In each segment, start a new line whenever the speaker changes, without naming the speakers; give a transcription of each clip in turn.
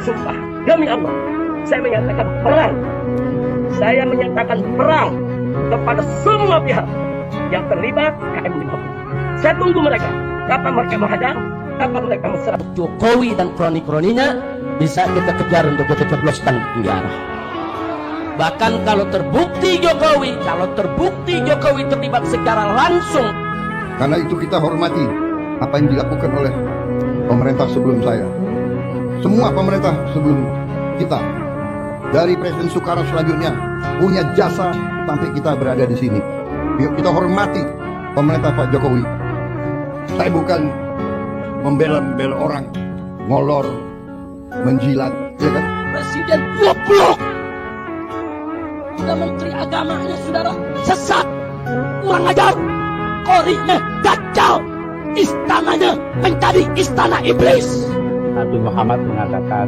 sumpah demi Allah, saya menyatakan perang. Saya menyatakan perang kepada semua pihak yang terlibat KM 50. Saya tunggu mereka. Kapan mereka menghadang, kapan mereka menserang. Jokowi dan kroni-kroninya bisa kita kejar untuk kita jebloskan di penjara. Bahkan kalau terbukti Jokowi terlibat secara langsung.
Karena itu kita hormati apa yang dilakukan oleh pemerintah sebelum saya. Semua pemerintah sebelum kita. Dari Presiden Soekarno selanjutnya punya jasa sampai kita berada di sini. Yuk kita hormati pemerintah Pak Jokowi. Saya bukan membela orang, ngolor, menjilat, ya kan?
Presiden goblok. Menteri agamanya saudara sesat, kurang ajar, korinya dajjal, istananya menjadi istana iblis.
Nabi Muhammad mengatakan,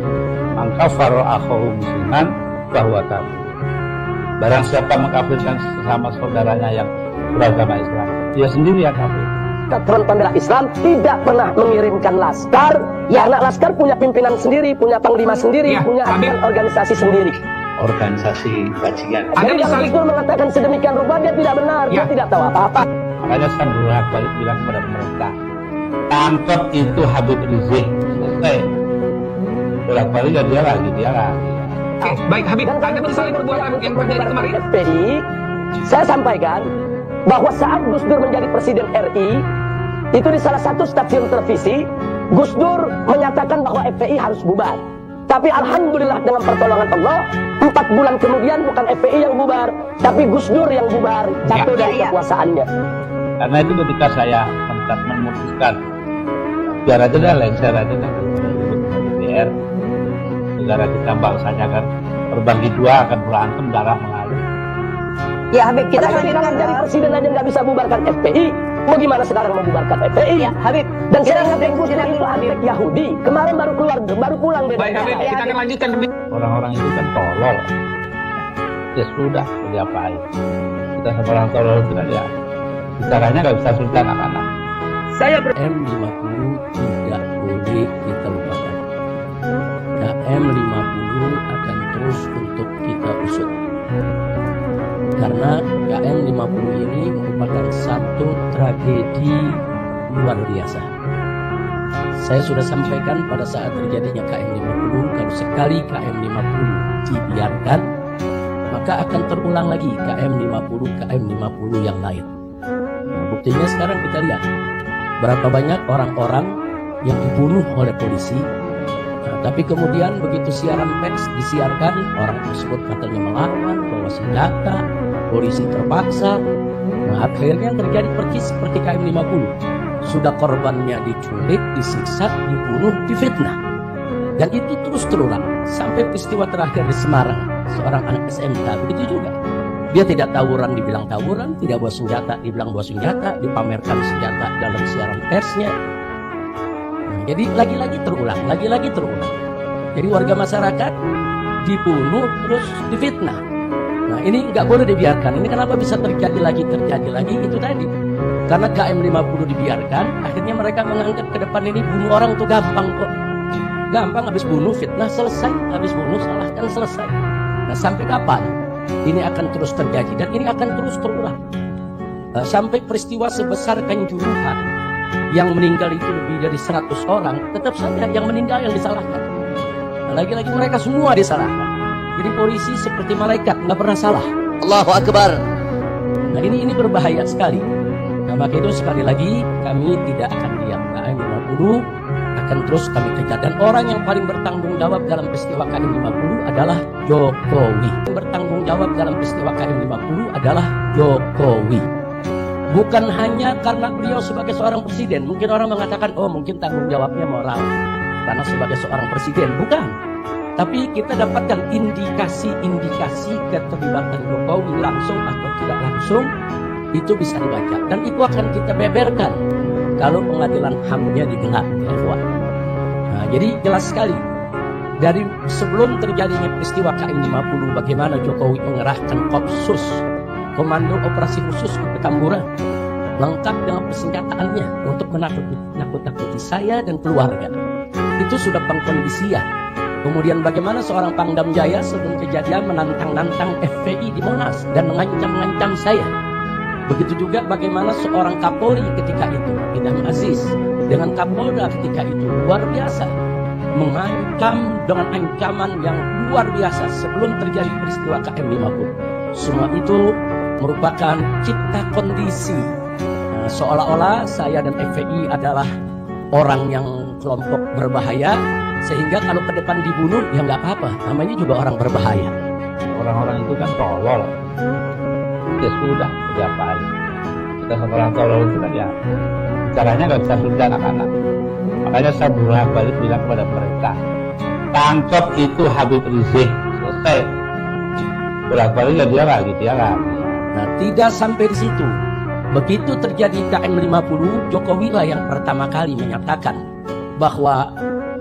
"Man kafara akhahu musliman bahwa kafir." Barang siapa mengkafirkan sesama saudaranya yang beragama Islam, dia sendiri yang kafir.
Front Pembela Islam tidak pernah mengirimkan laskar. Ya, anak laskar punya pimpinan sendiri, punya panglima sendiri, punya organisasi sendiri.
Organisasi bajingan.
Jadi yang Gus Dur mengatakan sedemikian rupa, dia tidak benar, dia tidak tahu apa-apa.
Makanya saya bolak-balik bilang kepada pemerintah, tangkap itu Habib Rizik, selesai. Bolak-balik ya dia lagi.
Oke, baik Habib, Anda menyesali perbuatan yang terjadi kemarin?
FPI, saya sampaikan bahwa saat Gus Dur menjadi Presiden RI, itu di salah satu stasiun televisi, Gus Dur menyatakan bahwa FPI harus bubar. Tapi alhamdulillah dengan pertolongan Allah, 4 bulan kemudian bukan FPI yang bubar, tapi Gus Dur yang bubar, jatuh dari kekuasaannya.
Karena itu ketika saya memutuskan biar aja dah, lengser aja dah DPR, negara kita bangsanya kan terbagi dua, akan berantem, darah mengalir.
Ya Habib, kita
lanjutkan. Jadi presiden aja nggak bisa bubarkan FPI, mau gimana sekarang membubarkan FPI?
Ya Habib,
dan saya ingat yang Gus Dur itu anak Yahudi, kemarin baru pulang dari.
Baik Habib, kita akan lanjutkan.
Orang-orang itu kan tolol. Ya sudah, mau diapain? Kita sama orang tolol itu kan ya, bicaranya nggak bisa sulit anak-anak.
Saya M50 tidak boleh kita lupakan. KM50 akan terus untuk kita usut. Karena KM50 ini merupakan satu tragedi luar biasa. Saya sudah sampaikan pada saat terjadinya KM50, kalau sekali KM50 dibiarkan, maka akan terulang lagi KM50 yang lain. Nah, buktinya sekarang kita lihat berapa banyak orang-orang yang dibunuh oleh polisi. Nah, tapi kemudian begitu siaran pers disiarkan, orang tersebut katanya melawan, bawa senjata, polisi terpaksa. Nah, akhirnya terjadi persis seperti KM50. Sudah korbannya diculik, disiksa, dibunuh, difitnah. Dan itu terus terulang sampai peristiwa terakhir di Semarang, seorang anak SMK begitu juga. Dia tidak tawuran dibilang tawuran, tidak bawa senjata dibilang bawa senjata, dipamerkan senjata dalam siaran persnya. Nah, jadi lagi-lagi terulang. Jadi warga masyarakat dibunuh terus difitnah. Nah, ini nggak boleh dibiarkan. Ini kenapa bisa terjadi lagi itu tadi. Karena KM50 dibiarkan, akhirnya mereka menganggap ke depan ini bunuh orang itu gampang kok. Gampang, habis bunuh fitnah selesai, habis bunuh salahkan selesai. Nah, sampai kapan ini akan terus terjadi dan ini akan terus terulang. Sampai peristiwa sebesar Kanjuruhan yang meninggal itu lebih dari 100 orang, tetap saja yang meninggal yang disalahkan. Nah, lagi-lagi mereka semua disalahkan. Jadi polisi seperti malaikat, nggak pernah salah. Allahu Akbar. Nah, ini berbahaya sekali. Nah, maka itu sekali lagi kami tidak akan diam. KM50 akan terus kami kejar. Dan orang yang paling bertanggung jawab dalam peristiwa KM50 adalah Jokowi. Bertanggung jawab dalam peristiwa KM50 adalah Jokowi. Bukan hanya karena beliau sebagai seorang presiden. Mungkin orang mengatakan, oh mungkin tanggung jawabnya moral karena sebagai seorang presiden. Bukan. Tapi kita dapatkan indikasi keterlibatan Jokowi langsung atau tidak langsung, itu bisa dibaca. Dan itu akan kita beberkan kalau pengadilan HAM-nya digelar. Nah, jadi jelas sekali. Dari sebelum terjadinya peristiwa KM50, bagaimana Jokowi mengerahkan Kopsus, Komando Operasi Khusus ke Petamburan, lengkap dengan persenjataannya untuk menakut-nakuti saya dan keluarga. Itu sudah pengkondisian. Kemudian bagaimana seorang Pangdam Jaya sebelum kejadian menantang-nantang FPI di Monas dan mengancam-ngancam saya. Begitu juga bagaimana seorang Kapolri ketika itu, Idam Aziz, dengan Kapolda ketika itu luar biasa. Mengancam dengan ancaman yang luar biasa sebelum terjadi peristiwa KM50. Semua itu merupakan cipta kondisi. Nah, seolah-olah saya dan FPI adalah orang yang kelompok berbahaya, sehingga kalau ke depan dibunuh ya nggak apa-apa, namanya juga orang berbahaya.
Orang-orang itu kan tolol. Ya sudah, diapain? Kita seorang tolol itu kan ya caranya nggak bisa sudah anak-anak. Makanya saya bolak-balik bilang kepada mereka, tangkap itu Habib Rizik, selesai. Bolak-balik ya dia lagi.
Nah, tidak sampai di situ. Begitu terjadi KM50, Jokowi lah yang pertama kali menyatakan bahwa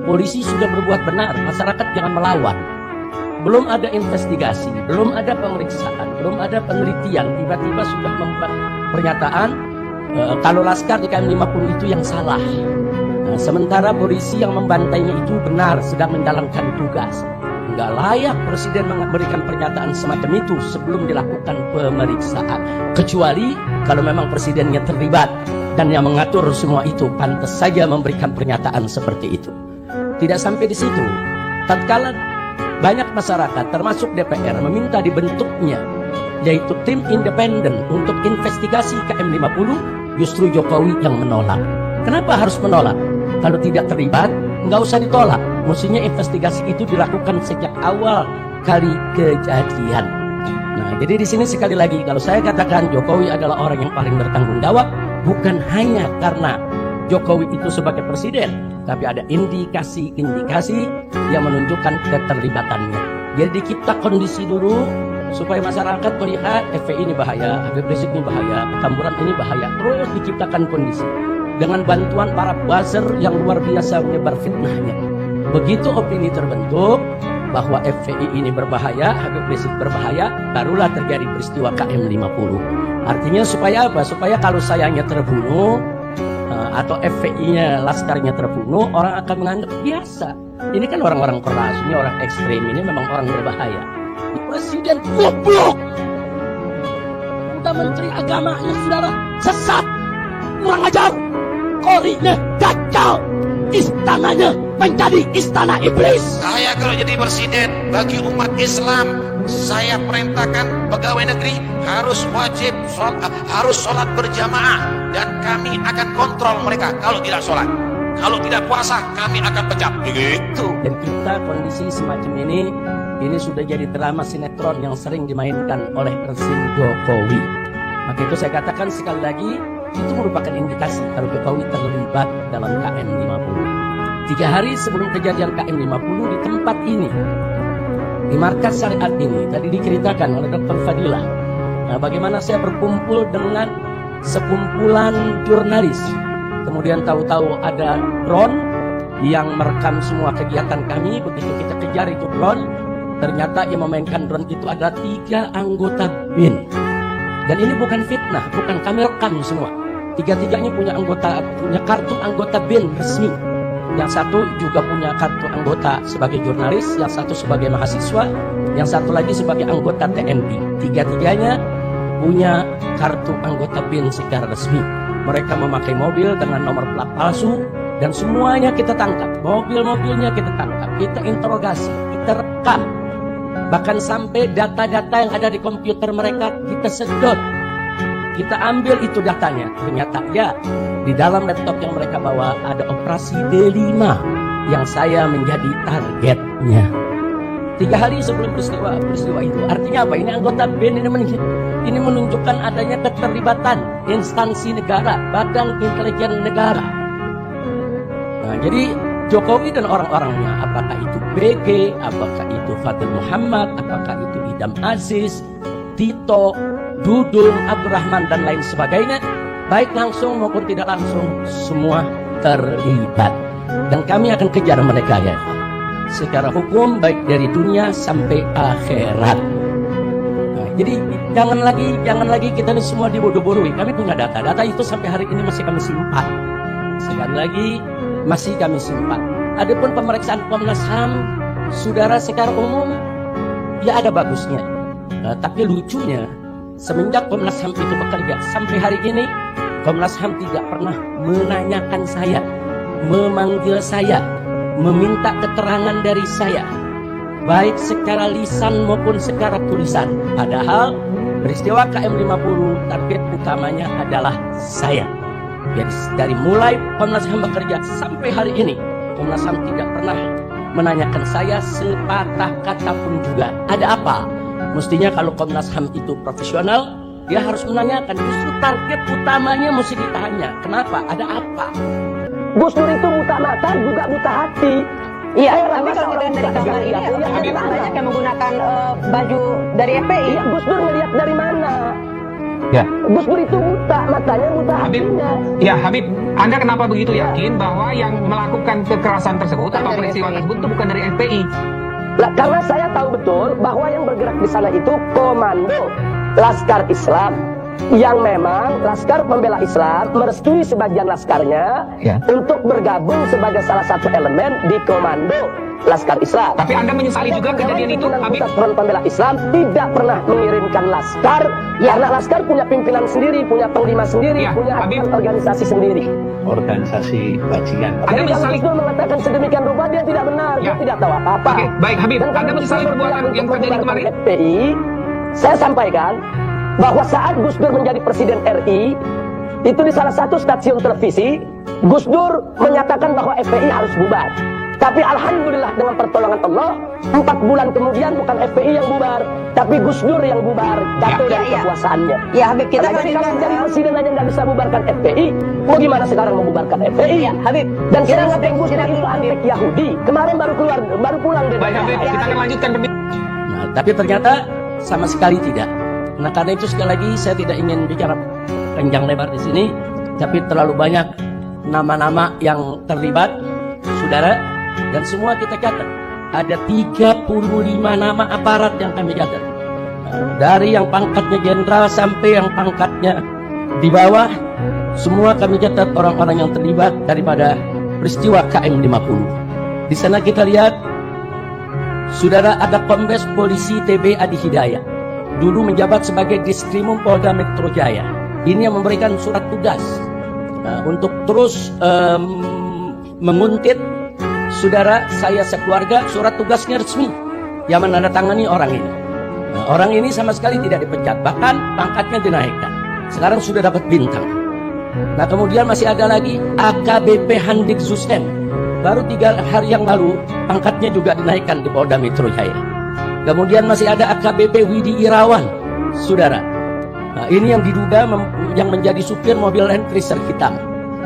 polisi sudah berbuat benar, masyarakat jangan melawan. Belum ada investigasi, belum ada pemeriksaan, belum ada penelitian, tiba-tiba sudah membuat pernyataan kalau laskar di KM50 itu yang salah. Nah, sementara polisi yang membantainya itu benar, sedang menjalankan tugas. Nggak layak Presiden memberikan pernyataan semacam itu sebelum dilakukan pemeriksaan. Kecuali kalau memang Presidennya terlibat dan yang mengatur semua itu, pantas saja memberikan pernyataan seperti itu. Tidak sampai di situ. Tatkala banyak masyarakat termasuk DPR meminta dibentuknya yaitu tim independen untuk investigasi KM50, justru Jokowi yang menolak. Kenapa harus menolak? Kalau tidak terlibat, nggak usah ditolak. Mestinya investigasi itu dilakukan sejak awal kali kejadian. Nah, jadi di sini sekali lagi kalau saya katakan Jokowi adalah orang yang paling bertanggung jawab, bukan hanya karena Jokowi itu sebagai presiden, tapi ada indikasi-indikasi yang menunjukkan keterlibatannya. Jadi kita kondisi dulu supaya masyarakat melihat FPI ini bahaya, Habib Rizik ini bahaya, Petamburan ini bahaya. Terus diciptakan kondisi dengan bantuan para buzzer yang luar biasa menyebar fitnahnya. Begitu opini terbentuk bahwa FPI ini berbahaya, Habib Rizik berbahaya, barulah terjadi peristiwa KM50. Artinya supaya apa? Supaya kalau sayanya terbunuh atau FPI-nya, laskarnya terbunuh, orang akan menganggap biasa. Ini kan orang-orang keras, ini orang ekstrim, ini memang orang berbahaya. Presiden goblok, udah menteri agamanya saudara sesat, kurang ajar, korinya gagal, istananya menjadi istana iblis.
Saya kalau jadi presiden bagi umat Islam, saya perintahkan pegawai negeri harus wajib harus sholat berjamaah, dan kami akan kontrol mereka kalau tidak sholat. Kalau tidak puasa, kami akan pecat. Begitu.
Dan kita kondisi semacam ini sudah jadi drama sinetron yang sering dimainkan oleh rezim Jokowi. Maka itu saya katakan sekali lagi, itu merupakan indikasi kalau Jokowi terlibat dalam KM50. 3 hari sebelum kejadian KM50 di tempat ini, di markas syariat ini, tadi diceritakan oleh Dr. Fadilah, nah, bagaimana saya berkumpul dengan sekumpulan jurnalis. Kemudian tahu-tahu ada drone yang merekam semua kegiatan kami. Begitu kita kejar itu drone, ternyata yang memainkan drone itu adalah 3 anggota BIN. Dan ini bukan fitnah, bukan kami rekam semua. 3-tiganya punya kartu anggota BIN resmi. Yang satu juga punya kartu anggota sebagai jurnalis, yang satu sebagai mahasiswa, yang satu lagi sebagai anggota TNI. 3-tiganya punya kartu anggota BIN secara resmi. Mereka memakai mobil dengan nomor plat palsu, dan semuanya kita tangkap. Mobil-mobilnya kita tangkap, kita interogasi, kita rekam. Bahkan sampai data-data yang ada di komputer mereka kita sedot. Kita ambil itu datanya. Ternyata ya, di dalam laptop yang mereka bawa ada operasi D5 yang saya menjadi targetnya. 3 hari sebelum peristiwa itu. Artinya apa? Ini anggota BIN ini menunjukkan adanya keterlibatan instansi negara, badan intelijen negara. Nah, jadi Jokowi dan orang-orangnya, apakah itu BG, apakah itu Fadil Muhammad, apakah itu Idam Aziz, Tito, Dudung, Abdurrahman, dan lain sebagainya, baik langsung maupun tidak langsung, semua terlibat. Dan kami akan kejar mereka ya, secara hukum, baik dari dunia sampai akhirat. Nah, jadi jangan lagi kita ini semua dibodoh-bodohi. Kami punya data itu sampai hari ini masih kami simpan. Sekali lagi masih kami simpan. Adapun pemeriksaan Komnas HAM saudara, secara umum ya ada bagusnya. Tapi lucunya, semenjak Komnas HAM itu bekerja sampai hari ini, Komnas HAM tidak pernah menanyakan saya, memanggil saya, meminta keterangan dari saya, baik secara lisan maupun secara tulisan. Padahal peristiwa KM 50 target utamanya adalah saya. Jadi dari mulai Komnas HAM bekerja sampai hari ini, Komnas HAM tidak pernah menanyakan saya sepatah kata pun juga. Ada apa? Mestinya kalau Komnas HAM itu profesional, dia harus menanyakan. Justru target utamanya mesti ditanya. Kenapa? Ada apa?
Gus Dur itu buta mata juga buta hati.
Iya, tapi kalau kita lihat dari gambar ini, ya, banyak yang menggunakan baju dari FPI.
Iya, Gus Dur melihat dari mana?
Ya.
Gus Dur itu buta matanya, buta
Habib,
hatinya.
ya Habib, Anda kenapa begitu yakin bahwa yang melakukan kekerasan tersebut atau peristiwa tersebut itu bukan dari FPI?
Lah, karena saya tahu betul bahwa yang bergerak di sana itu komando Laskar Islam, yang memang Laskar Pembela Islam merestui sebagian laskarnya untuk bergabung sebagai salah satu elemen di komando Laskar Islam.
Tapi Anda menyesali juga kejadian itu, Habib?
Pusat Front Pembela Islam tidak pernah mengirimkan laskar, karena laskar punya pimpinan sendiri, punya panglima sendiri,
Ya,
punya
Habib.
organisasi sendiri.
Organisasi bajingan.
Anda
Jadi kalau
menyesali?
Gus Dur mengatakan sedemikian rupa, dia tidak benar,
Ya.
dia tidak tahu apa-apa.
Oke, baik Habib,
Dan
Anda
kalau
menyesali
Gus Dur
perbuatan
berpihak
yang
untuk
terjadi
membubarkan
kemarin?
FPI, saya sampaikan bahwa saat Gus Dur menjadi Presiden RI, itu di salah satu stasiun televisi, Gus Dur menyatakan bahwa FPI harus bubar. Tapi alhamdulillah dengan pertolongan Allah, 4 bulan kemudian bukan FPI yang bubar, tapi Gus Dur yang bubar, jatuh dari kekuasaannya.
Ya Habib, kita
Karena
masih
kalau menjadi presiden aja nggak bisa bubarkan FPI, mau gimana sekarang membubarkan FPI?
Ya, Habib.
Dan kita
Sidang
ngatain Gus Dur
sidang
itu
dulu, Habib.
antek Yahudi. Kemarin baru pulang dari
Baik Habib, kita akan lanjutkan perbincangan.
Nah, tapi ternyata sama sekali tidak. Nah, karena itu sekali lagi saya tidak ingin bicara panjang lebar di sini, tapi terlalu banyak nama-nama yang terlibat, saudara, dan semua kita catat. Ada 35 nama aparat yang kami catat. Nah, dari yang pangkatnya jenderal sampai yang pangkatnya di bawah, semua kami catat orang-orang yang terlibat daripada peristiwa KM 50. Di sana kita lihat, saudara, ada Kombes Polisi TB Adi Hidayat, dulu menjabat sebagai Diskrimum Polda Metro Jaya. Ini yang memberikan surat tugas untuk terus menguntit saudara saya sekeluarga. Surat tugasnya resmi yang menandatangani orang ini. Nah, orang ini sama sekali tidak dipecat, bahkan pangkatnya dinaikkan. Sekarang sudah dapat bintang. Nah, kemudian masih ada lagi AKBP Handik Zusen, baru 3 hari yang lalu pangkatnya juga dinaikkan di Polda Metro Jaya. Kemudian masih ada AKBP Widi Irawan, saudara. Nah, ini yang diduga yang menjadi supir mobil Land Cruiser hitam.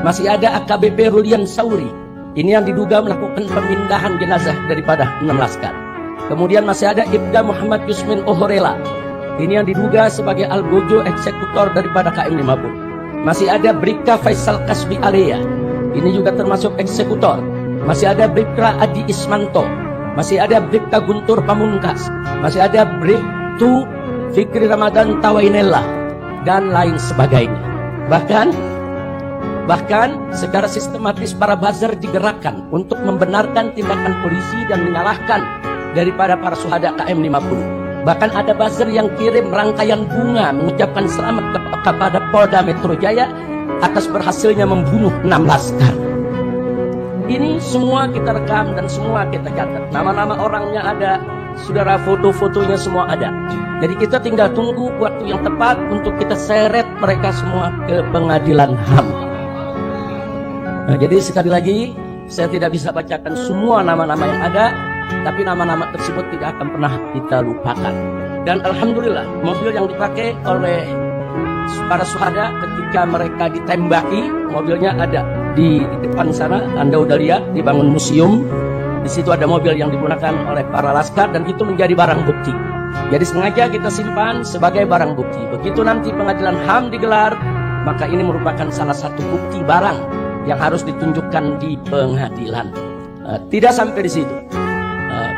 Masih ada AKBP Rulian Sauri. Ini yang diduga melakukan pemindahan jenazah daripada 6 laskar. Kemudian masih ada Ibda Muhammad Yusmin Ohorela. Ini yang diduga sebagai algojo eksekutor daripada KM 50. Masih ada Bribka Faisal Kasbi Alea. Ini juga termasuk eksekutor. Masih ada Bribka Adi Ismanto. Masih ada Bribka Guntur Pamungkas. Masih ada Bribtu Fikri Ramadan Tawainella, dan lain sebagainya. Bahkan secara sistematis para buzzer digerakkan untuk membenarkan tindakan polisi dan menyalahkan daripada para syuhada KM 50. Bahkan ada buzzer yang kirim rangkaian bunga mengucapkan selamat kepada Polda Metro Jaya atas berhasilnya membunuh 6 laskar. Ini semua kita rekam dan semua kita catat. Nama-nama orangnya ada, saudara, foto-fotonya semua ada. Jadi kita tinggal tunggu waktu yang tepat untuk kita seret mereka semua ke pengadilan HAM. Nah, jadi sekali lagi, saya tidak bisa bacakan semua nama-nama yang ada, tapi nama-nama tersebut tidak akan pernah kita lupakan. Dan alhamdulillah, mobil yang dipakai oleh para syuhada ketika mereka ditembaki, mobilnya ada di depan sana. Anda udah lihat, dibangun museum. Di situ ada mobil yang digunakan oleh para laskar, dan itu menjadi barang bukti. Jadi sengaja kita simpan sebagai barang bukti. Begitu nanti pengadilan HAM digelar, maka ini merupakan salah satu bukti barang yang harus ditunjukkan di pengadilan. Tidak sampai di situ.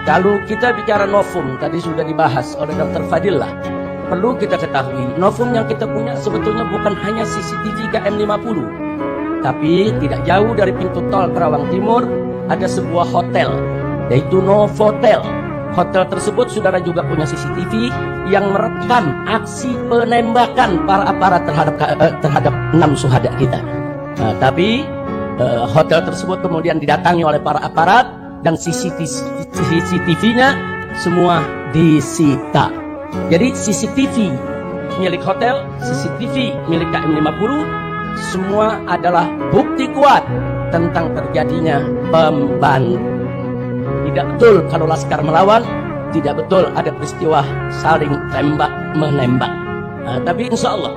Kalau kita bicara novum, tadi sudah dibahas oleh Dr. Fadillah. Perlu kita ketahui, novum yang kita punya sebetulnya bukan hanya CCTV KM 50. Tapi tidak jauh dari pintu tol Karawang Timur, ada sebuah hotel yaitu Novotel. Hotel tersebut saudara juga punya CCTV yang merekam aksi penembakan para aparat terhadap 6 syuhada kita. Tapi hotel tersebut kemudian didatangi oleh para aparat dan CCTV-nya semua disita. Jadi CCTV milik hotel, CCTV milik KM50 semua adalah bukti kuat tentang terjadinya pembantu. Tidak betul kalau laskar melawan, tidak betul ada peristiwa saling tembak-menembak. Tapi insya Allah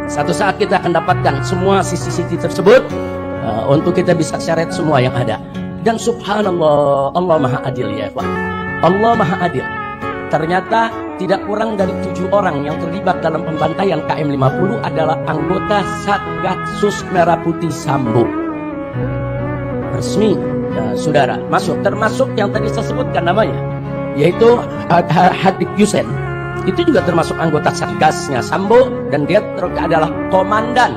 satu saat kita akan dapatkan semua CCTV tersebut untuk kita bisa syarat semua yang ada. Dan subhanallah, Allah maha adil ya Pak. Allah maha adil. Ternyata tidak kurang dari 7 orang yang terlibat dalam pembantaian KM50 adalah anggota Satgasus Merah Putih Sambo. Resmi saudara masuk, termasuk yang tadi saya sebutkan namanya, yaitu Habib Yusen. Itu juga termasuk anggota Satgasnya Sambo, dan dia adalah komandan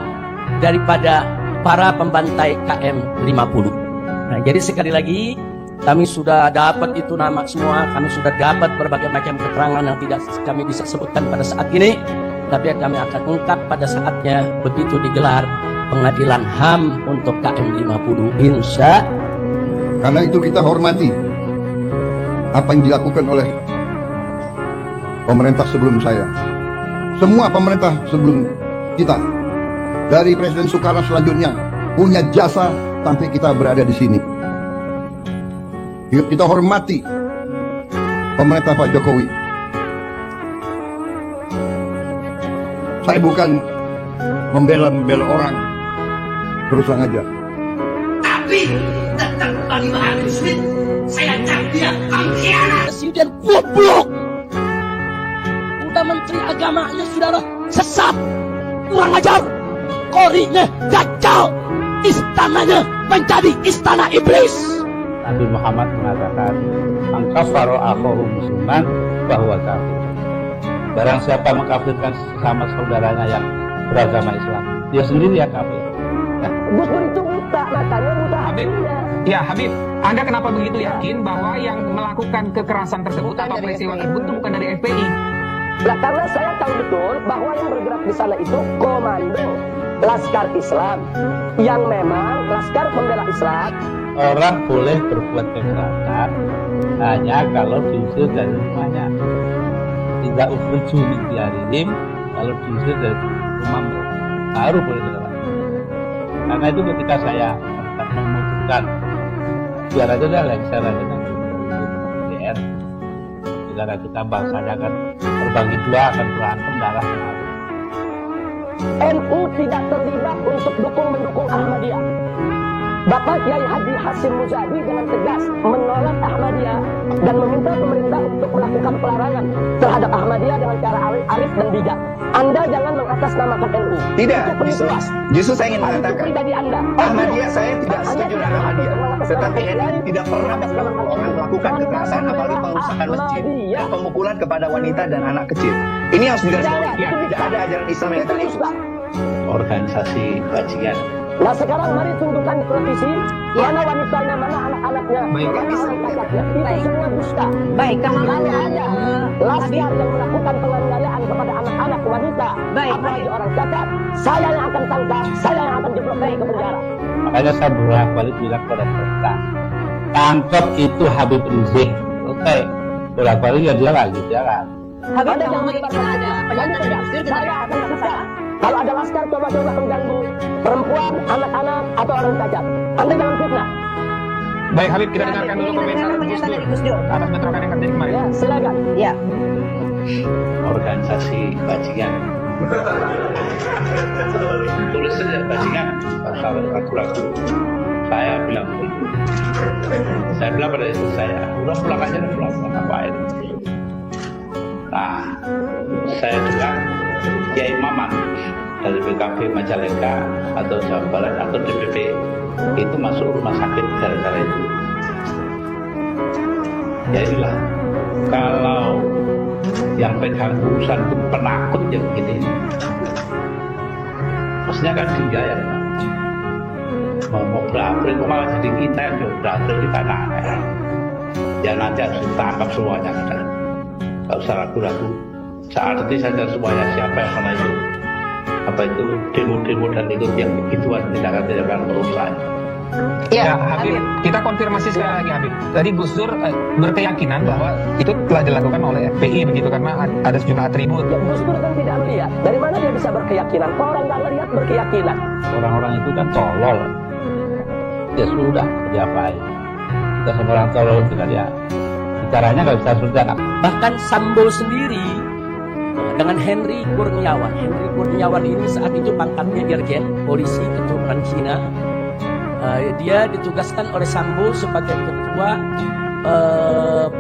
daripada para pembantai KM50. Nah, jadi sekali lagi kami sudah dapat itu nama semua, kami sudah dapat berbagai macam keterangan yang tidak kami bisa sebutkan pada saat ini, tapi kami akan ungkap pada saatnya begitu digelar pengadilan HAM untuk KM50 insya.
Karena itu kita hormati apa yang dilakukan oleh pemerintah sebelum saya. Semua pemerintah sebelum kita, dari Presiden Soekarno selanjutnya, punya jasa sampai kita berada di sini. Kita hormati pemerintah Pak Jokowi. Saya bukan membela orang, terus terang aja.
Tapi tentang Bani Mahathir Smith, saya cap dia pengkhianat.
Presiden goblok. Udah menteri agamanya saudara sesat, kurang ajar, korinya dajjal, istananya menjadi istana iblis.
Nabi Muhammad mengatakan, "Mangkafaro akhahu musliman bahwa kafir." Barang siapa mengkafirkan sesama saudaranya yang beragama Islam, dia sendiri yang kafir.
Gus Dur itu buta, matanya buta
Habib,
hatinya.
ya Habib, Anda kenapa begitu yakin bahwa yang melakukan kekerasan tersebut atau peristiwa tersebut itu bukan dari FPI?
Nah, karena saya tahu betul bahwa yang bergerak di sana itu komando Laskar Islam, yang memang Laskar Pembela Islam.
Orang boleh berbuat kekerasan hanya kalau diusir dari rumahnya. Tidak ukhriju min diyarihim, kalau diusir dari rumah mereka baru boleh kekerasan. Karena itu ketika saya memutuskan biar aja dah lengser aja nanti DPR, negara kita bangsanya akan terbagi dua, akan berantem darah mengalir.
NU tidak terlibat untuk mendukung Ahmadiyah. Bapak Kiai Haji Hasyim Muzadi dengan tegas menolak Ahmadiyah dan meminta pemerintah untuk melakukan pelarangan terhadap Ahmadiyah dengan cara arif dan bijak. Anda jangan mengatasnamakan NU.
Tidak, justru saya ingin
Itu
mengatakan
pribadi Anda.
Ahmadiyah saya tidak setuju dengan Ahmadiyah, tetapi NU tidak pernah orang melakukan kekerasan, apalagi pengurusan masjid dan pemukulan kepada wanita dan anak kecil. Ini harus digarisbawahi. Tidak ada ajaran Islam yang seperti itu.
Organisasi bajingan.
Nah sekarang mari tunjukkan di televisi mana wanitanya, mana anak-anaknya,
Baik.
mana orang cacatnya. Itu semua dusta.
Baik, kalau
Hanya ada Laskar yang melakukan penganiayaan kepada anak-anak wanita,
Baik,
apalagi orang cacat, saya yang akan tangkap, saya yang akan jeblok ke penjara.
Makanya saya bolak-balik bilang kepada mereka, tangkap itu Habib Rizik. Oke, bolak-balik ya dia lagi jalan.
Habib
Anda
jangan
jangan
mengikuti ada pernyataan dari Gus Dur
saya akan kata, kalau ada Laskar coba-coba mengganggu perempuan, anak-anak, atau orang cacat, Anda jangan fitnah.
Baik Habib, kita dengarkan dulu komentar Gus Dur atas bentrokan yang terjadi kemarin.
Ya, silakan.
Ya.
Organisasi bajingan. Tulis saja bajingan pasal ragu-ragu. Saya bilang begitu. Saya bilang pada istri saya, udah pulang aja, ngapain? Nah, saya bilang Kiai Maman dari PKB Majalengka atau Jawa Barat atau DPP itu masuk rumah sakit gara-gara itu. Ya inilah, kalau yang pegang urusan itu penakut yang begini, maksudnya kan dia yang mau berakhir, malah jadi kita yang berakhir di tanah. Ya nanti harus kita anggap semuanya kan. Gak usah ragu-ragu. Saat ini saja semuanya siapa yang mana itu demo-demo dan ikut yang begituan tidak akan berusaha.
Ya, Habib, kita konfirmasi sekali lagi, Habib. Tadi Gus Dur berkeyakinan bahwa itu telah dilakukan oleh FPI begitu karena ada sejumlah atribut.
Ya, Gus Dur kan tidak melihat. Dari mana dia bisa berkeyakinan? Kok orang nggak melihat berkeyakinan?
Orang-orang itu kan tolol. Ya sudah, diapain? Kita semua orang tolol juga dia. Bicaranya nggak bisa sudah.
Bahkan Sambo sendiri dengan Henry Kurniawan. Henry Kurniawan ini saat itu pangkatnya dirjen polisi keturunan Cina. Dia ditugaskan oleh Sambo sebagai ketua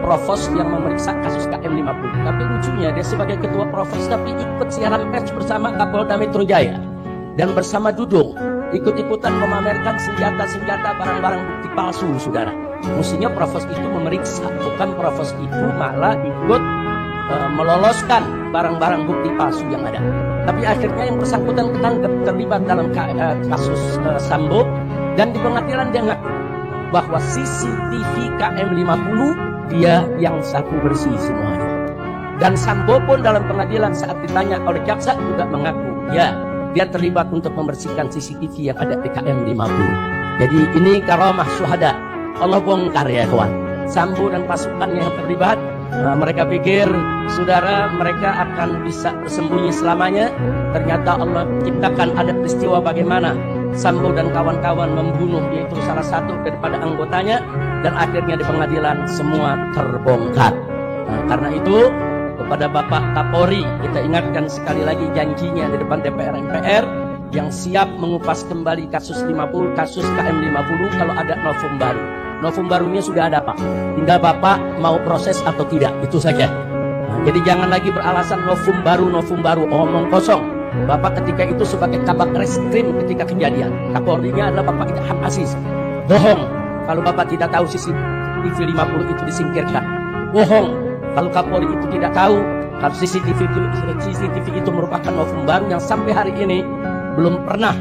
provos yang memeriksa kasus KM50. Tapi lucunya dia sebagai ketua provos tapi ikut siaran pers bersama Kapolda Metro Jaya dan bersama Dudung ikut-ikutan memamerkan senjata-senjata barang-barang bukti palsu, saudara. Mestinya provos itu memeriksa, bukan provos itu malah ikut meloloskan barang-barang bukti palsu yang ada. Tapi akhirnya yang bersangkutan ketangkep terlibat dalam kasus Sambo. Dan di pengadilan dia ngaku bahwa CCTV KM50 dia yang sapu bersih semuanya. Dan Sambo pun dalam pengadilan saat ditanya oleh jaksa juga mengaku ya dia terlibat untuk membersihkan CCTV yang ada di KM50. Jadi ini karamah syuhada. Allah bongkar ya kawan. Sambo dan pasukannya yang terlibat, mereka pikir saudara mereka akan bisa bersembunyi selamanya. Ternyata Allah ciptakan ada peristiwa bagaimana Sambo dan kawan-kawan membunuh yaitu salah satu daripada anggotanya dan akhirnya di pengadilan semua terbongkar. Karena itu kepada Bapak Kapolri kita ingatkan sekali lagi janjinya di depan DPR MPR yang siap mengupas kembali kasus KM50 kalau ada novum baru. Novum barunya sudah ada Pak. Tinggal Bapak mau proses atau tidak, itu saja. Jadi jangan lagi beralasan novum baru, omong kosong. Bapak ketika itu sebagai kabak reskrim ketika kejadian. Kapolrinya adalah Bapak Idham Aziz. Bohong kalau Bapak tidak tahu CCTV 50 itu disingkirkan. Bohong kalau Kapolri itu tidak tahu kalau CCTV itu merupakan novum baru yang sampai hari ini belum pernah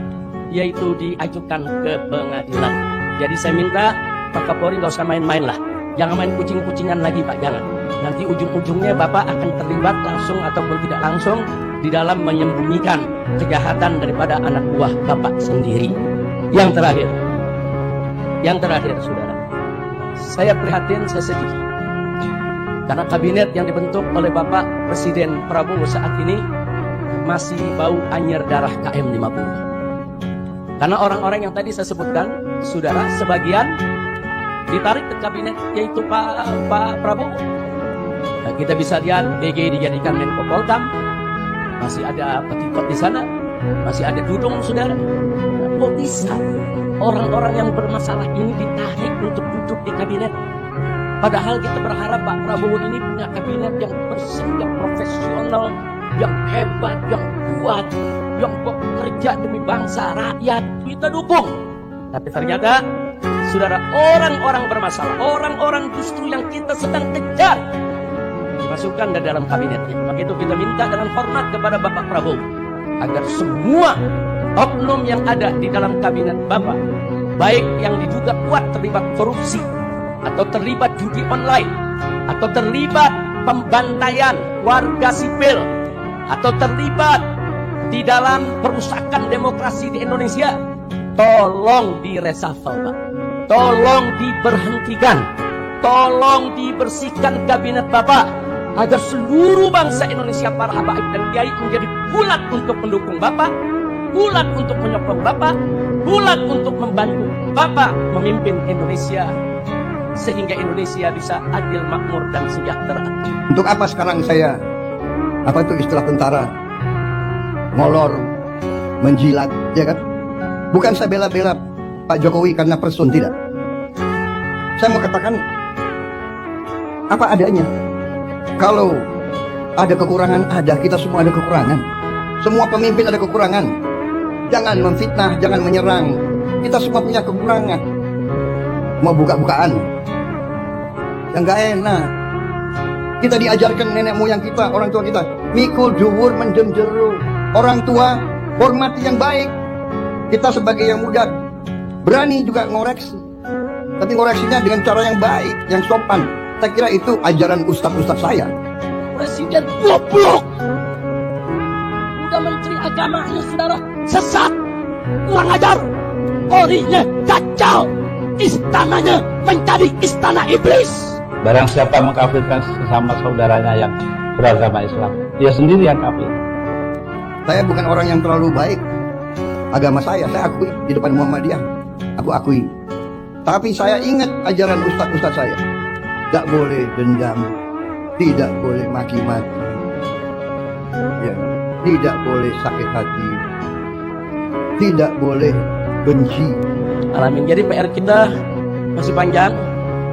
yaitu diajukan ke pengadilan. Jadi saya minta Pak Kapolri nggak usah main-main lah. Jangan main kucing-kucingan lagi Pak, jangan. Nanti ujung-ujungnya Bapak akan terlibat langsung ataupun tidak langsung di dalam menyembunyikan kejahatan daripada anak buah Bapak sendiri. Yang terakhir saudara, saya prihatin, saya sedih karena kabinet yang dibentuk oleh Bapak Presiden Prabowo saat ini masih bau anyir darah KM50. Karena orang-orang yang tadi saya sebutkan, saudara, sebagian ditarik ke kabinet yaitu Pak Prabowo. Nah, kita bisa lihat BG dijadikan Menko Polkam, masih ada Petikot di sana, masih ada Dudung, saudara. Nah, kok bisa orang-orang yang bermasalah ini ditarik untuk duduk di kabinet? Padahal kita berharap Pak Prabowo ini punya kabinet yang bersih, yang profesional, yang hebat, yang kuat, yang bekerja demi bangsa, rakyat. Kita dukung. Tapi ternyata, saudara, orang-orang bermasalah, orang-orang justru yang kita sedang kejar dimasukkan ke dalam kabinetnya. Maka itu kita minta dengan hormat kepada Bapak Prabowo agar semua oknum yang ada di dalam kabinet Bapak, baik yang diduga kuat terlibat korupsi atau terlibat judi online atau terlibat pembantaian warga sipil atau terlibat di dalam perusakan demokrasi di Indonesia, tolong diresafel Pak, tolong diberhentikan, tolong dibersihkan kabinet Bapak agar seluruh bangsa Indonesia, para habaib dan kiai menjadi bulat untuk mendukung Bapak, bulat untuk menyokong Bapak, bulat untuk membantu Bapak memimpin Indonesia sehingga Indonesia bisa adil, makmur dan sejahtera.
Untuk apa sekarang saya, apa itu istilah tentara, ngolor, menjilat, ya kan? Bukan saya bela-bela Pak Jokowi karena person, tidak. Saya mau katakan apa adanya. Kalau ada kekurangan, ada, kita semua ada kekurangan. Semua pemimpin ada kekurangan. Jangan memfitnah, jangan menyerang. Kita semua punya kekurangan. Mau buka-bukaan yang gak enak. Kita diajarkan nenek moyang kita, orang tua kita, mikul dhuwur mendem jero. Orang tua hormati yang baik. Kita sebagai yang muda berani juga ngoreksi. tapi koreksinya dengan cara yang baik, yang sopan. Saya kira itu ajaran ustadz-ustadz saya.
Presiden goblok. Udah menteri agamanya saudara sesat, kurang ajar, Polrinya kacau, istananya menjadi istana iblis.
Barang siapa mengkafirkan sesama saudaranya yang beragama Islam, dia sendiri yang kafir.
Saya bukan orang yang terlalu baik. Agama saya akui di depan Muhammadiyah. Aku akui. Tapi saya ingat ajaran ustadz-ustadz saya. Tidak boleh dendam, tidak boleh maki-maki, ya, tidak boleh sakit hati, tidak boleh benci.
Alamin. Jadi PR kita masih panjang,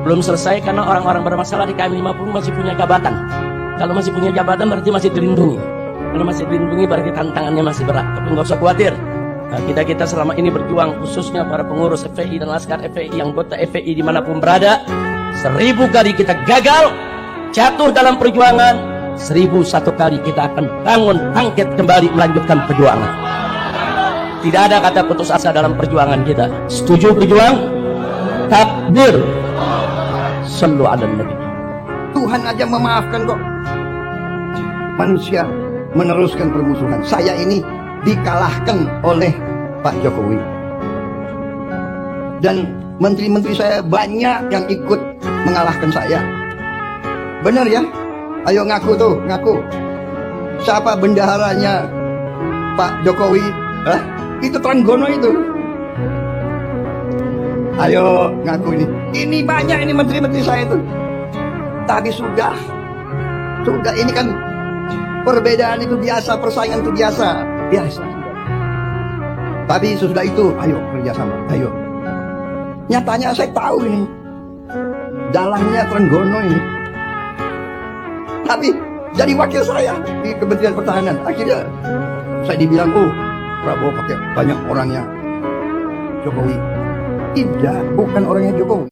belum selesai karena orang-orang bermasalah di KM 50 masih punya jabatan. Kalau masih punya jabatan berarti masih dilindungi. Kalau masih dilindungi berarti tantangannya masih berat. Tapi nggak usah khawatir. Nah, kita selama ini berjuang, khususnya para pengurus FPI dan laskar FPI, anggota FPI dimanapun berada, 1000 kali kita gagal, jatuh dalam perjuangan, 1001 kali kita akan bangun, bangkit kembali melanjutkan perjuangan. Tidak ada kata putus asa dalam perjuangan kita. Setuju berjuang? Takbir. Sallu ala Nabi.
Tuhan aja memaafkan kok. Manusia meneruskan permusuhan. Saya ini dikalahkan oleh Pak Jokowi. Dan menteri-menteri saya banyak yang ikut mengalahkan saya. Benar ya? Ayo ngaku tuh, ngaku. Siapa bendaharanya Pak Jokowi? Hah? Itu Trenggono itu. Ayo ngaku ini. Ini banyak ini menteri-menteri saya itu. Tapi sudah ini kan perbedaan itu biasa, persaingan itu biasa. Biasa. Tapi sesudah itu, ayo kerjasama, ayo. Nyatanya saya tahu ini, dalangnya Trenggono ini. Tapi jadi wakil saya di Kementerian Pertahanan. Akhirnya saya dibilang, oh Prabowo pakai banyak orangnya Jokowi. Tidak, bukan orangnya Jokowi.